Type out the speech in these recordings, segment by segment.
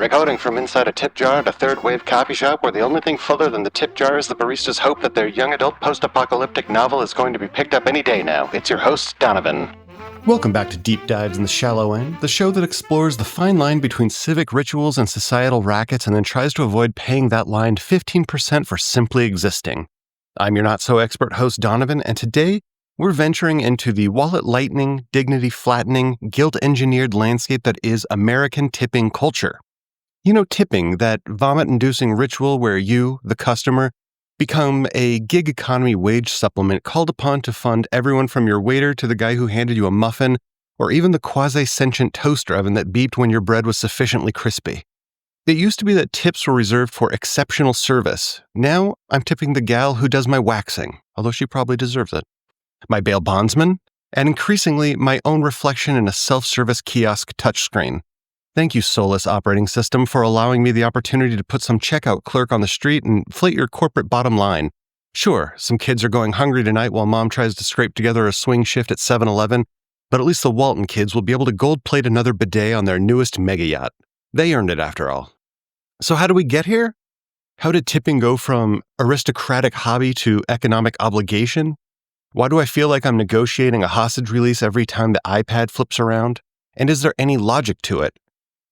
Recording from inside a tip jar at a third-wave coffee shop where the only thing fuller than the tip jar is the barista's hope that their young adult post-apocalyptic novel is going to be picked up any day now. It's your host, Donovan. Welcome back to Deep Dives in the Shallow End, the show that explores the fine line between civic rituals and societal rackets and then tries to avoid paying that line 15% for simply existing. I'm your not-so-expert host, Donovan, and today we're venturing into the wallet-lightening, dignity-flattening, guilt-engineered landscape that is American tipping culture. You know, tipping, that vomit-inducing ritual where you, the customer, become a gig economy wage supplement called upon to fund everyone from your waiter to the guy who handed you a muffin, or even the quasi-sentient toaster oven that beeped when your bread was sufficiently crispy. It used to be that tips were reserved for exceptional service. Now, I'm tipping the gal who does my waxing, although she probably deserves it, my bail bondsman, and increasingly, my own reflection in a self-service kiosk touchscreen. Thank you, Solus operating system, for allowing me the opportunity to put some checkout clerk on the street and inflate your corporate bottom line. Sure, some kids are going hungry tonight while mom tries to scrape together a swing shift at 7-Eleven, but at least the Walton kids will be able to gold-plate another bidet on their newest mega yacht. They earned it after all. So how do we get here? How did tipping go from aristocratic hobby to economic obligation? Why do I feel like I'm negotiating a hostage release every time the iPad flips around? And is there any logic to it?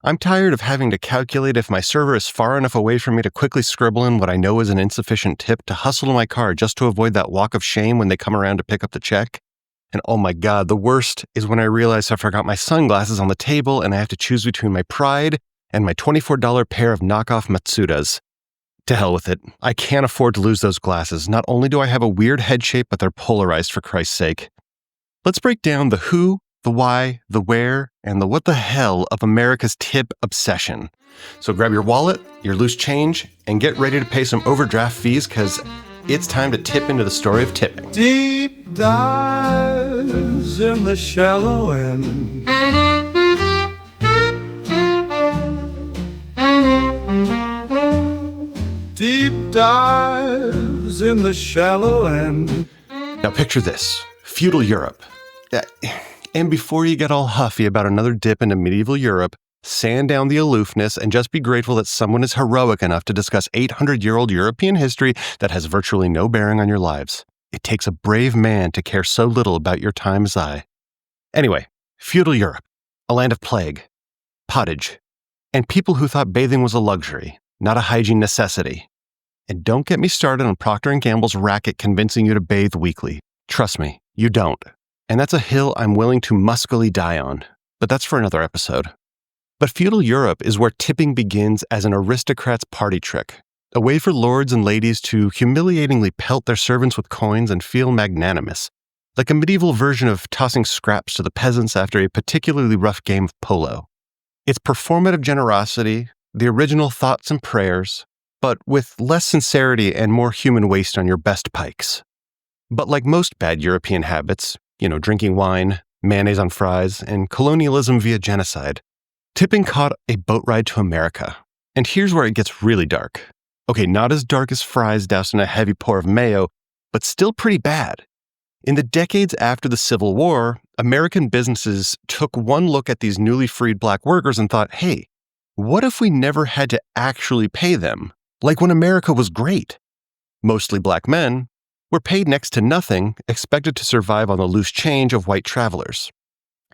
I'm tired of having to calculate if my server is far enough away from me to quickly scribble in what I know is an insufficient tip to hustle to my car just to avoid that walk of shame when they come around to pick up the check. And oh my God, the worst is when I realize I forgot my sunglasses on the table and I have to choose between my pride and my $24 pair of knockoff Matsudas. To hell with it. I can't afford to lose those glasses. Not only do I have a weird head shape, but they're polarized for Christ's sake. Let's break down the who, the why, the where, and the what the hell of America's tip obsession. So grab your wallet, your loose change, and get ready to pay some overdraft fees because it's time to tip into the story of tipping. Deep dives in the shallow end. Deep dives in the shallow end. Now picture this, feudal Europe. And before you get all huffy about another dip into medieval Europe, sand down the aloofness and just be grateful that someone is heroic enough to discuss 800-year-old European history that has virtually no bearing on your lives. It takes a brave man to care so little about your time as I. Anyway, feudal Europe, a land of plague, pottage, and people who thought bathing was a luxury, not a hygiene necessity. And don't get me started on Procter & Gamble's racket convincing you to bathe weekly. Trust me, you don't. And that's a hill I'm willing to muskily die on. But that's for another episode. But feudal Europe is where tipping begins as an aristocrat's party trick, a way for lords and ladies to humiliatingly pelt their servants with coins and feel magnanimous, like a medieval version of tossing scraps to the peasants after a particularly rough game of polo. It's performative generosity, the original thoughts and prayers, but with less sincerity and more human waste on your best pikes. But like most bad European habits, drinking wine, mayonnaise on fries, and colonialism via genocide, tipping caught a boat ride to America. And here's where it gets really dark. Okay, not as dark as fries doused in a heavy pour of mayo, but still pretty bad. In the decades after the Civil War, American businesses took one look at these newly freed black workers and thought, hey, what if we never had to actually pay them? Like when America was great. Mostly black men were paid next to nothing, expected to survive on the loose change of white travelers.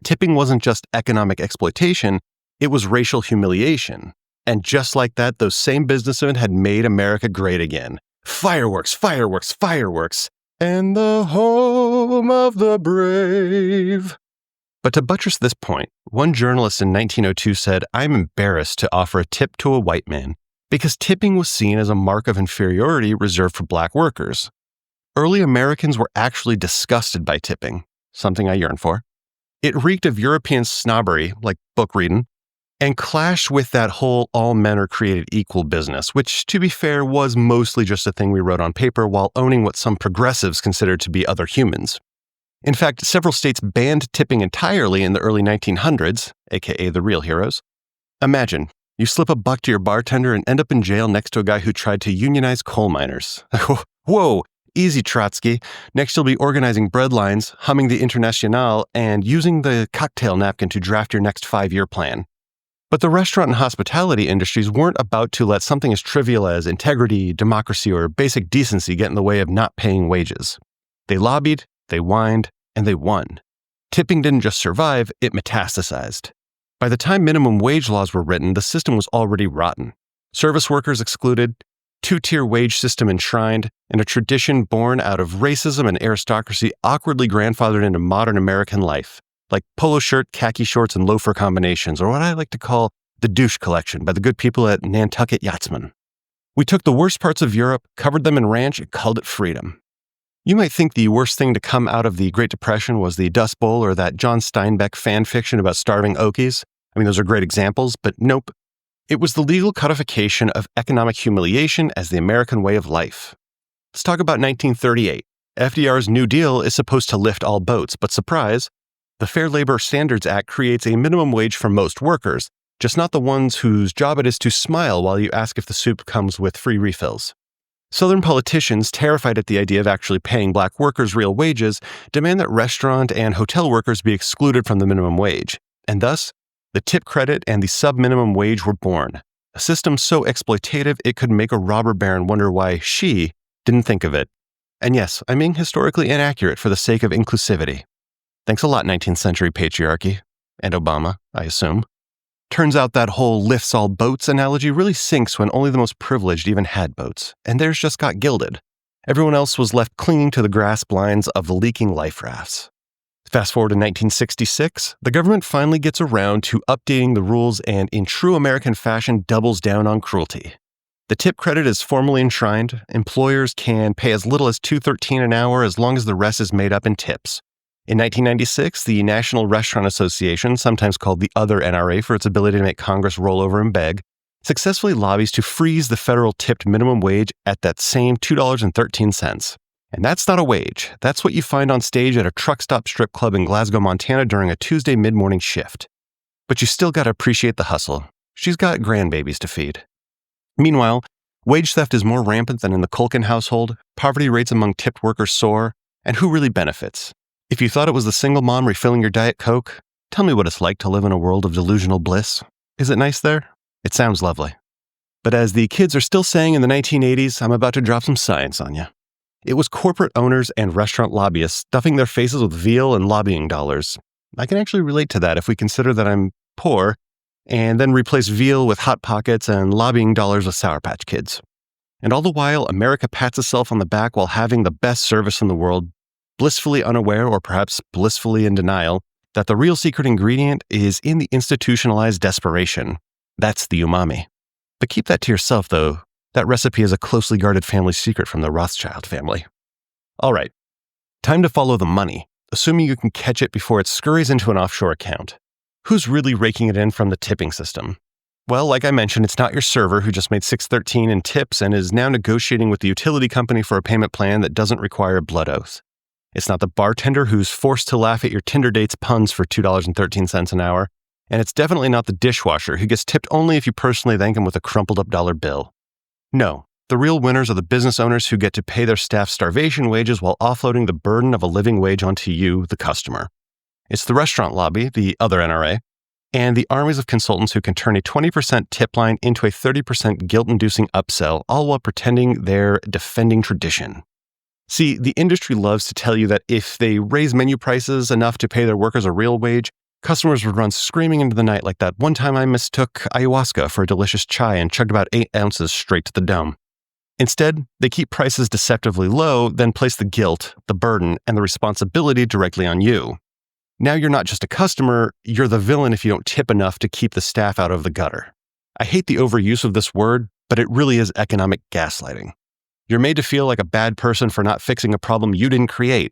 Tipping wasn't just economic exploitation, it was racial humiliation. And just like that, those same businessmen had made America great again. Fireworks, fireworks, fireworks, and the home of the brave. But to buttress this point, one journalist in 1902 said, I'm embarrassed to offer a tip to a white man because tipping was seen as a mark of inferiority reserved for black workers. Early Americans were actually disgusted by tipping, something I yearn for. It reeked of European snobbery, like book reading, and clashed with that whole all men are created equal business, which, to be fair, was mostly just a thing we wrote on paper while owning what some progressives considered to be other humans. In fact, several states banned tipping entirely in the early 1900s, aka the real heroes. Imagine, you slip a buck to your bartender and end up in jail next to a guy who tried to unionize coal miners. Whoa! Easy, Trotsky. Next, you'll be organizing bread lines, humming the Internationale, and using the cocktail napkin to draft your next 5-year plan. But the restaurant and hospitality industries weren't about to let something as trivial as integrity, democracy, or basic decency get in the way of not paying wages. They lobbied, they whined, and they won. Tipping didn't just survive, it metastasized. By the time minimum wage laws were written, the system was already rotten. Service workers excluded, two-tier wage system enshrined, and a tradition born out of racism and aristocracy awkwardly grandfathered into modern American life, like polo shirt, khaki shorts, and loafer combinations, or what I like to call the douche collection by the good people at Nantucket Yachtsman. We took the worst parts of Europe, covered them in ranch, and called it freedom. You might think the worst thing to come out of the Great Depression was the Dust Bowl or that John Steinbeck fan fiction about starving Okies. I mean, those are great examples, but nope. It was the legal codification of economic humiliation as the American way of life. Let's talk about 1938. FDR's New Deal is supposed to lift all boats, but surprise, the Fair Labor Standards Act creates a minimum wage for most workers, just not the ones whose job it is to smile while you ask if the soup comes with free refills. Southern politicians, terrified at the idea of actually paying black workers real wages, demand that restaurant and hotel workers be excluded from the minimum wage, and thus, the tip credit and the sub-minimum wage were born, a system so exploitative it could make a robber baron wonder why she didn't think of it. And yes, I'm being historically inaccurate for the sake of inclusivity. Thanks a lot, 19th century patriarchy. And Obama, I assume. Turns out that whole lifts all boats analogy really sinks when only the most privileged even had boats, and theirs just got gilded. Everyone else was left clinging to the grass blinds of the leaking life rafts. Fast forward to 1966, the government finally gets around to updating the rules and, in true American fashion, doubles down on cruelty. The tip credit is formally enshrined. Employers can pay as little as $2.13 an hour as long as the rest is made up in tips. In 1996, the National Restaurant Association, sometimes called the Other NRA for its ability to make Congress roll over and beg, successfully lobbies to freeze the federal tipped minimum wage at that same $2.13. And that's not a wage. That's what you find on stage at a truck stop strip club in Glasgow, Montana during a Tuesday mid-morning shift. But you still gotta appreciate the hustle. She's got grandbabies to feed. Meanwhile, wage theft is more rampant than in the Culkin household, poverty rates among tipped workers soar, and who really benefits? If you thought it was the single mom refilling your Diet Coke, tell me what it's like to live in a world of delusional bliss. Is it nice there? It sounds lovely. But as the kids are still saying in the 1980s, I'm about to drop some science on you. It was corporate owners and restaurant lobbyists stuffing their faces with veal and lobbying dollars. I can actually relate to that if we consider that I'm poor, and then replace veal with Hot Pockets and lobbying dollars with Sour Patch Kids. And all the while, America pats itself on the back while having the best service in the world, blissfully unaware, or perhaps blissfully in denial, that the real secret ingredient is in the institutionalized desperation. That's the umami. But keep that to yourself, though. That recipe is a closely guarded family secret from the Rothschild family. All right, time to follow the money, assuming you can catch it before it scurries into an offshore account. Who's really raking it in from the tipping system? Well, like I mentioned, it's not your server who just made $6.13 in tips and is now negotiating with the utility company for a payment plan that doesn't require a blood oath. It's not the bartender who's forced to laugh at your Tinder date's puns for $2.13 an hour. And it's definitely not the dishwasher who gets tipped only if you personally thank him with a crumpled up dollar bill. No, the real winners are the business owners who get to pay their staff starvation wages while offloading the burden of a living wage onto you, the customer. It's the restaurant lobby, the Other NRA, and the armies of consultants who can turn a 20% tip line into a 30% guilt-inducing upsell, all while pretending they're defending tradition. See, the industry loves to tell you that if they raise menu prices enough to pay their workers a real wage, customers would run screaming into the night like that one time I mistook ayahuasca for a delicious chai and chugged about 8 ounces straight to the dome. Instead, they keep prices deceptively low, then place the guilt, the burden, and the responsibility directly on you. Now you're not just a customer, you're the villain if you don't tip enough to keep the staff out of the gutter. I hate the overuse of this word, but it really is economic gaslighting. You're made to feel like a bad person for not fixing a problem you didn't create,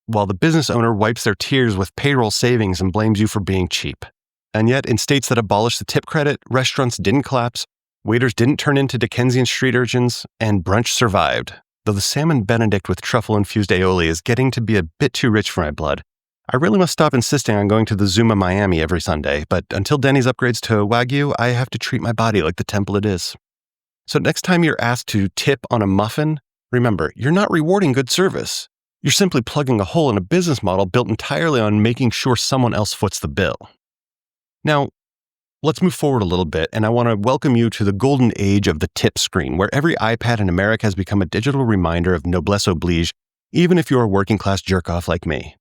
while the business owner wipes their tears with payroll savings and blames you for being cheap. And yet, in states that abolished the tip credit, restaurants didn't collapse, waiters didn't turn into Dickensian street urchins, and brunch survived. Though the salmon Benedict with truffle-infused aioli is getting to be a bit too rich for my blood, I really must stop insisting on going to the Zuma Miami every Sunday, but until Denny's upgrades to Wagyu, I have to treat my body like the temple it is. So next time you're asked to tip on a muffin, remember, you're not rewarding good service. You're simply plugging a hole in a business model built entirely on making sure someone else foots the bill. Now, let's move forward a little bit, and I want to welcome you to the golden age of the tip screen, where every iPad in America has become a digital reminder of noblesse oblige, even if you're a working-class jerk-off like me.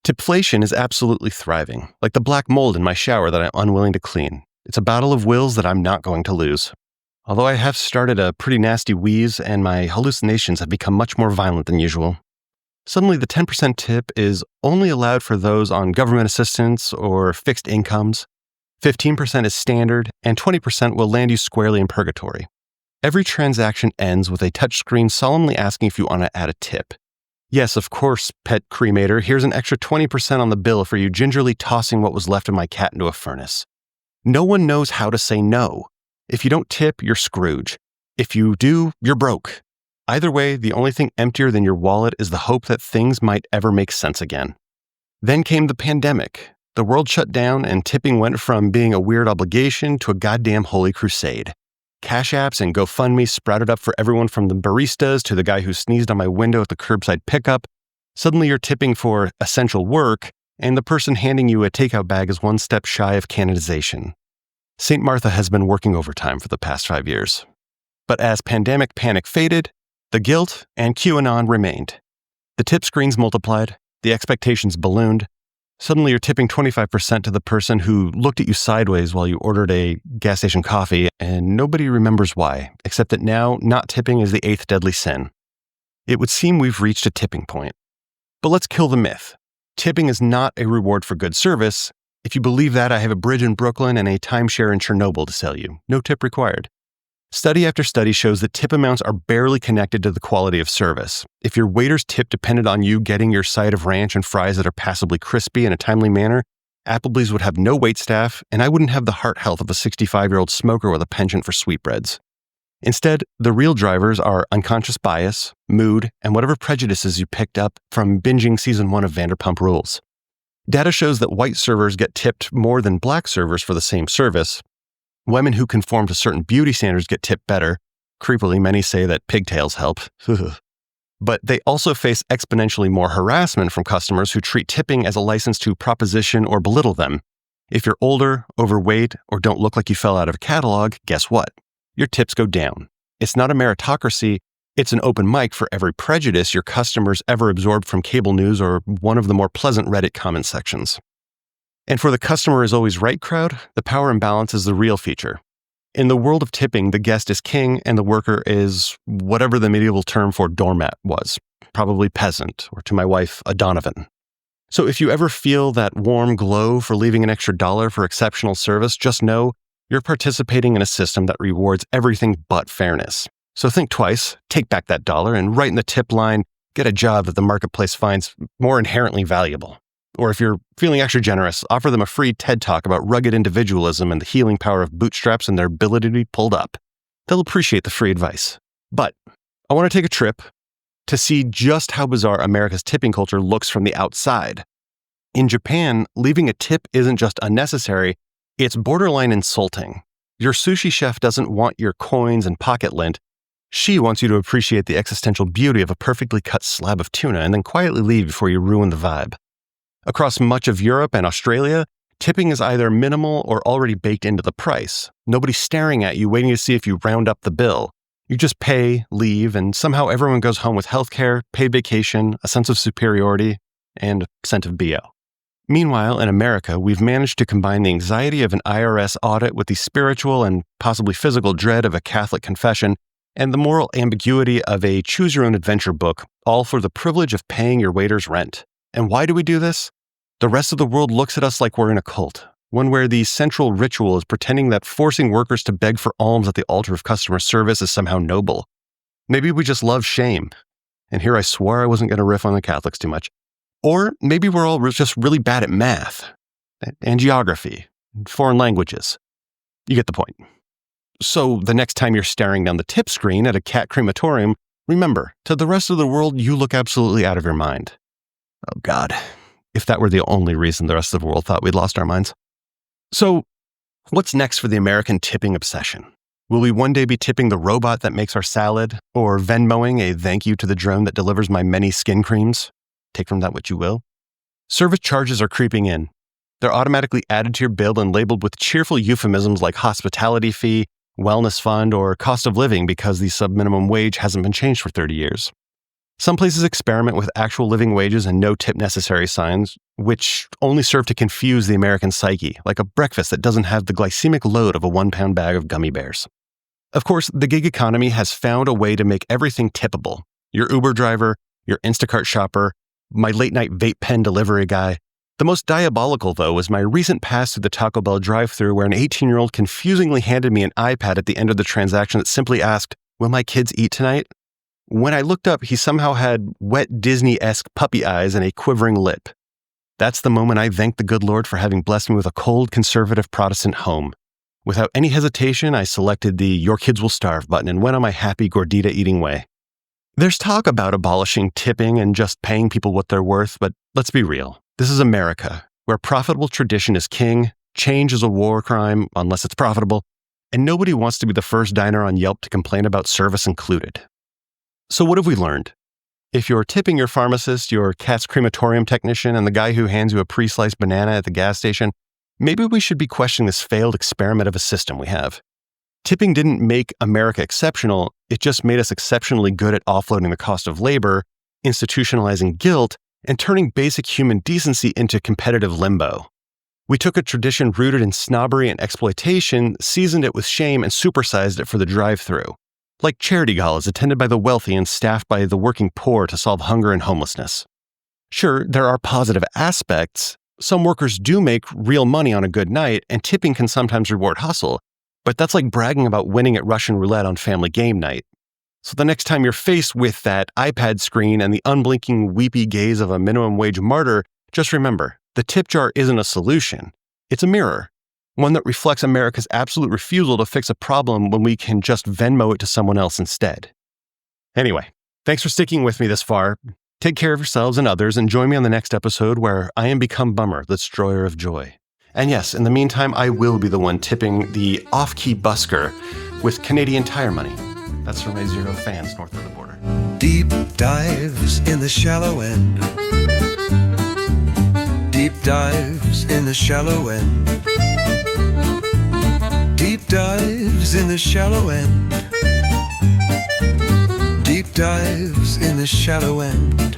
Tipflation is absolutely thriving, like the black mold in my shower that I'm unwilling to clean. It's a battle of wills that I'm not going to lose. Although I have started a pretty nasty wheeze, and my hallucinations have become much more violent than usual. Suddenly, the 10% tip is only allowed for those on government assistance or fixed incomes. 15% is standard, and 20% will land you squarely in purgatory. Every transaction ends with a touchscreen solemnly asking if you want to add a tip. Yes, of course, pet cremator, here's an extra 20% on the bill for you gingerly tossing what was left of my cat into a furnace. No one knows how to say no. If you don't tip, you're Scrooge. If you do, you're broke. Either way, the only thing emptier than your wallet is the hope that things might ever make sense again. Then came the pandemic. The world shut down, and tipping went from being a weird obligation to a goddamn holy crusade. Cash apps and GoFundMe sprouted up for everyone from the baristas to the guy who sneezed on my window at the curbside pickup. Suddenly you're tipping for essential work, and the person handing you a takeout bag is one step shy of canonization. St. Martha has been working overtime for the past 5 years. But as pandemic panic faded, the guilt and QAnon remained. The tip screens multiplied, the expectations ballooned. Suddenly you're tipping 25% to the person who looked at you sideways while you ordered a gas station coffee, and nobody remembers why, except that now not tipping is the 8th deadly sin. It would seem we've reached a tipping point. But let's kill the myth. Tipping is not a reward for good service. If you believe that, I have a bridge in Brooklyn and a timeshare in Chernobyl to sell you. No tip required. Study after study shows that tip amounts are barely connected to the quality of service. If your waiter's tip depended on you getting your side of ranch and fries that are passably crispy in a timely manner, Applebee's would have no waitstaff, and I wouldn't have the heart health of a 65-year-old smoker with a penchant for sweetbreads. Instead, the real drivers are unconscious bias, mood, and whatever prejudices you picked up from binging season 1 of Vanderpump Rules. Data shows that white servers get tipped more than black servers for the same service. Women who conform to certain beauty standards get tipped better. Creepily, many say that pigtails help. But they also face exponentially more harassment from customers who treat tipping as a license to proposition or belittle them. If you're older, overweight, or don't look like you fell out of a catalog, guess what? Your tips go down. It's not a meritocracy, it's an open mic for every prejudice your customers ever absorbed from cable news or one of the more pleasant Reddit comment sections. And for the customer is always right crowd, the power imbalance is the real feature. In the world of tipping, the guest is king and the worker is whatever the medieval term for doormat was, probably peasant, or to my wife, a Donovan. So if you ever feel that warm glow for leaving an extra $1 for exceptional service, just know you're participating in a system that rewards everything but fairness. So think twice, take back that $1, and write in the tip line, get a job that the marketplace finds more inherently valuable. Or if you're feeling extra generous, offer them a free TED Talk about rugged individualism and the healing power of bootstraps and their ability to be pulled up. They'll appreciate the free advice. But I want to take a trip to see just how bizarre America's tipping culture looks from the outside. In Japan, leaving a tip isn't just unnecessary, it's borderline insulting. Your sushi chef doesn't want your coins and pocket lint. She wants you to appreciate the existential beauty of a perfectly cut slab of tuna and then quietly leave before you ruin the vibe. Across much of Europe and Australia, tipping is either minimal or already baked into the price. Nobody's staring at you, waiting to see if you round up the bill. You just pay, leave, and somehow everyone goes home with healthcare, paid vacation, a sense of superiority, and a scent of BO. Meanwhile, in America, we've managed to combine the anxiety of an IRS audit with the spiritual and possibly physical dread of a Catholic confession and the moral ambiguity of a choose-your-own-adventure book, all for the privilege of paying your waiter's rent. And why do we do this? The rest of the world looks at us like we're in a cult, one where the central ritual is pretending that forcing workers to beg for alms at the altar of customer service is somehow noble. Maybe we just love shame. And here I swore I wasn't going to riff on the Catholics too much. Or maybe we're all just really bad at math and geography and foreign languages. You get the point. So the next time you're staring down the tip screen at a cat crematorium, remember, to the rest of the world, you look absolutely out of your mind. Oh God, if that were the only reason the rest of the world thought we'd lost our minds. So what's next for the American tipping obsession? Will we one day be tipping the robot that makes our salad, or Venmoing a thank you to the drone that delivers my many skin creams? Take from that what you will. Service charges are creeping in. They're automatically added to your bill and labeled with cheerful euphemisms like hospitality fee, wellness fund, or cost of living because the sub-minimum wage hasn't been changed for 30 years. Some places experiment with actual living wages and no tip necessary signs, which only serve to confuse the American psyche, like a breakfast that doesn't have the glycemic load of a 1-pound bag of gummy bears. Of course, the gig economy has found a way to make everything tippable. Your Uber driver, your Instacart shopper, my late-night vape pen delivery guy. The most diabolical, though, was my recent pass through the Taco Bell drive-thru where an 18-year-old confusingly handed me an iPad at the end of the transaction that simply asked, "Will my kids eat tonight?" When I looked up, he somehow had wet Disney-esque puppy eyes and a quivering lip. That's the moment I thanked the good Lord for having blessed me with a cold, conservative Protestant home. Without any hesitation, I selected the "Your kids will starve" button and went on my happy gordita-eating way. There's talk about abolishing tipping and just paying people what they're worth, but let's be real. This is America, where profitable tradition is king, change is a war crime, unless it's profitable, and nobody wants to be the first diner on Yelp to complain about service included. So what have we learned? If you're tipping your pharmacist, your cat's crematorium technician, and the guy who hands you a pre-sliced banana at the gas station, maybe we should be questioning this failed experiment of a system we have. Tipping didn't make America exceptional, it just made us exceptionally good at offloading the cost of labor, institutionalizing guilt, and turning basic human decency into competitive limbo. We took a tradition rooted in snobbery and exploitation, seasoned it with shame, and supersized it for the drive-thru. Like charity galas attended by the wealthy and staffed by the working poor to solve hunger and homelessness. Sure, there are positive aspects. Some workers do make real money on a good night, and tipping can sometimes reward hustle, but that's like bragging about winning at Russian roulette on family game night. So the next time you're faced with that iPad screen and the unblinking weepy gaze of a minimum wage martyr, just remember, the tip jar isn't a solution. It's a mirror, one that reflects America's absolute refusal to fix a problem when we can just Venmo it to someone else instead. Anyway, thanks for sticking with me this far. Take care of yourselves and others, and join me on the next episode where I am become Bummer, the destroyer of joy. And yes, in the meantime, I will be the one tipping the off-key busker with Canadian Tire money. That's for my Zero fans north of the border. Deep dives in the shallow end. Deep dives in the shallow end. Deep dives in the shallow end. Deep dives in the shallow end.